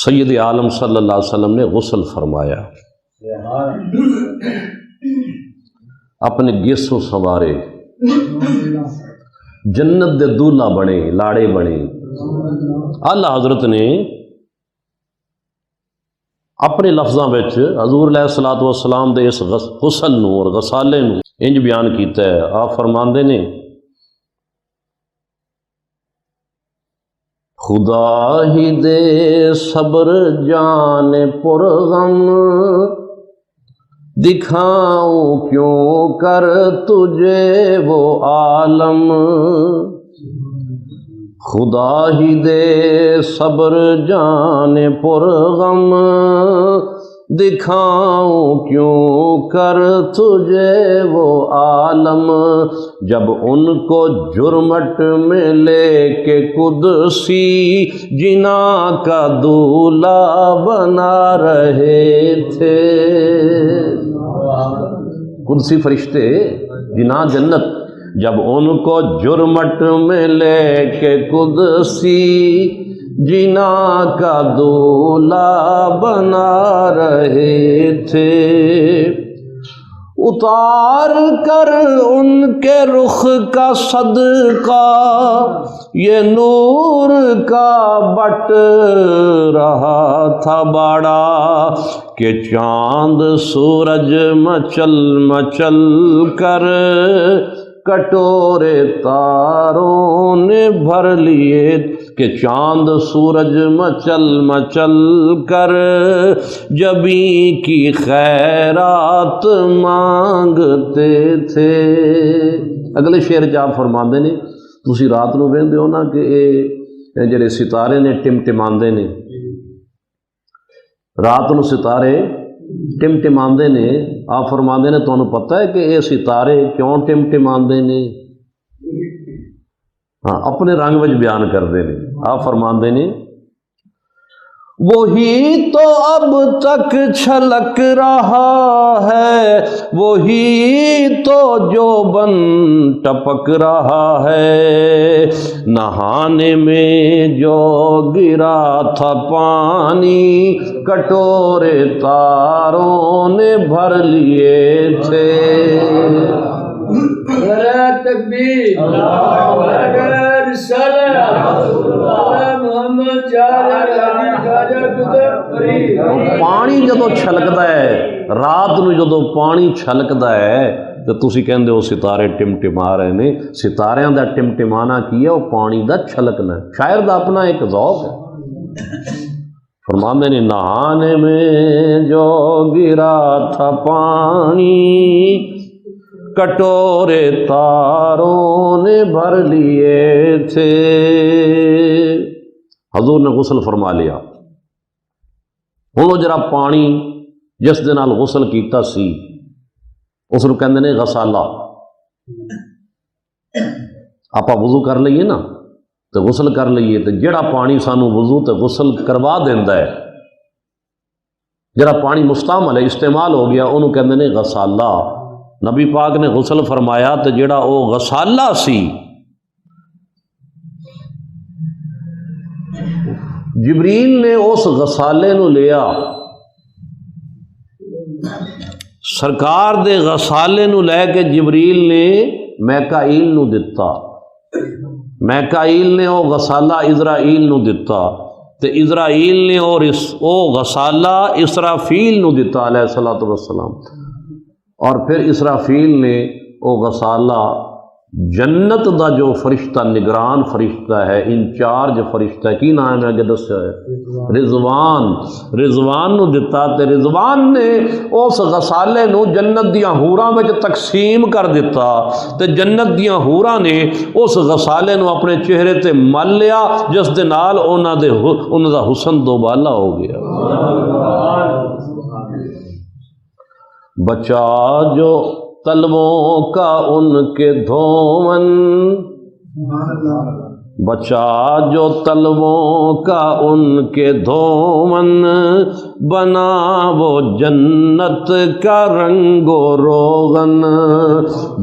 سید عالم صلی اللہ علیہ وسلم نے غسل فرمایا، اپنے گیسوں سنوارے، جنت دے دولہا بنے، لاڑے بنے۔ اللہ حضرت نے اپنے لفظاں وچ حضور علیہ الصلوۃ والسلام دے اس غسل نو اور غسالے نو انج بیان کیتا ہے۔ آپ فرماندے نے خدا ہی دے صبر جان پر غم، دکھاؤں کیوں کر تجھے وہ عالم۔ خدا ہی دے صبر جان پر غم، دکھاؤں کیوں کر تجھے وہ عالم۔ جب ان کو جرمٹ میں لے کے قدسی جنا کا دولہا بنا رہے تھے، قدسی فرشتے جنا جنت، جب ان کو جرمٹ میں لے کے قدسی جنا کا دولہا بنا رہے تھے، اتار کر ان کے رخ کا صدقہ یہ نور کا بٹ رہا تھا بڑا، کہ چاند سورج مچل مچل کر کٹورے تاروں نے بھر لیے، کہ چاند سورج مچل مچل کر جبیں کی خیرات مانگتے تھے۔ اگلے شعر چ آپ فرماندے نے تسی رات نو ویندے ہو نا کہ اے جڑے ستارے نے ٹمٹماندے نے، رات نو ستارے ٹمٹماندے نے، آپ فرماندے نے تانوں پتہ ہے کہ یہ ستارے کیوں ٹمٹماندے نے؟ ہاں اپنے رنگ وچ بیان کردے نے۔ آپ فرماندے نے وہی تو اب تک چھلک رہا ہے، وہی تو جو بن ٹپک رہا ہے، نہانے میں جو گرا تھا پانی کٹورے تاروں نے بھر لیے تھے۔ تکبیر، پانی جدو چھلکتا ہے، رات نو جدو پانی چھلکتا ہے تو تسی کہندے ہو ستارے ٹمٹما رہے نے۔ ستاریاں دا ٹمٹمانا کی ہے؟ وہ پانی دا چھلکنا ہے۔ شاعر دا اپنا ایک ذوق ہے۔ فرماندے نے نہانے میں جو گرا تھا پانی کٹورے تاروں نے بھر لیے تھے۔ حضور نے غسل فرما لیا، ہن وہ جرا پانی جس دے نال غسل کیتا سی اس نوں کہندے نے غسالہ۔ آپا وضو کر لئیے نا تو غسل کر لئیے، تو جڑا پانی سانو وضو تے غسل کروا دیندا ہے، جڑا پانی مستعمل ہے، استعمال ہو گیا، انہوں کہندے نے غسالہ۔ نبی پاک نے غسل فرمایا تو جڑا او غسالہ سی، جبریل نے اس غسالے نو لیا، سرکار دے غسالے نو لے کے جبریل نے میکائیل نو دتا، میکائیل نے او غسالہ اسرائیل نو دتا، تے اسرائیل نے او غسالہ اسرافیل نو دتا علیہ الصلوۃ والسلام، اور پھر اسرافیل نے او غسالہ جنت دا جو فرشتہ نگران فرشتہ ہے، انچارج فرشتہ ہے، کی نام ہے جدس ہے رضوان، رضوان نو دتا، تے رضوان نے اس غسالے نو جنت دیاں حوراں وچ تقسیم کر دیتا، تے جنت دیاں حوراں نے اس غسالے نو اپنے چہرے تے مل لیا، جس دے نال انہاں دا حسن دوبالا ہو گیا۔ بچا جو طلبوں کا ان کے دھون، بچا جو طلبوں کا ان کے دھون، بنا وہ جنت کا رنگ و روغن،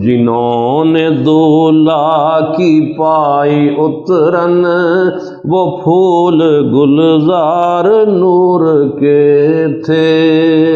جنہوں نے دولہا کی پائی اترن، وہ پھول گلزار نور کے تھے۔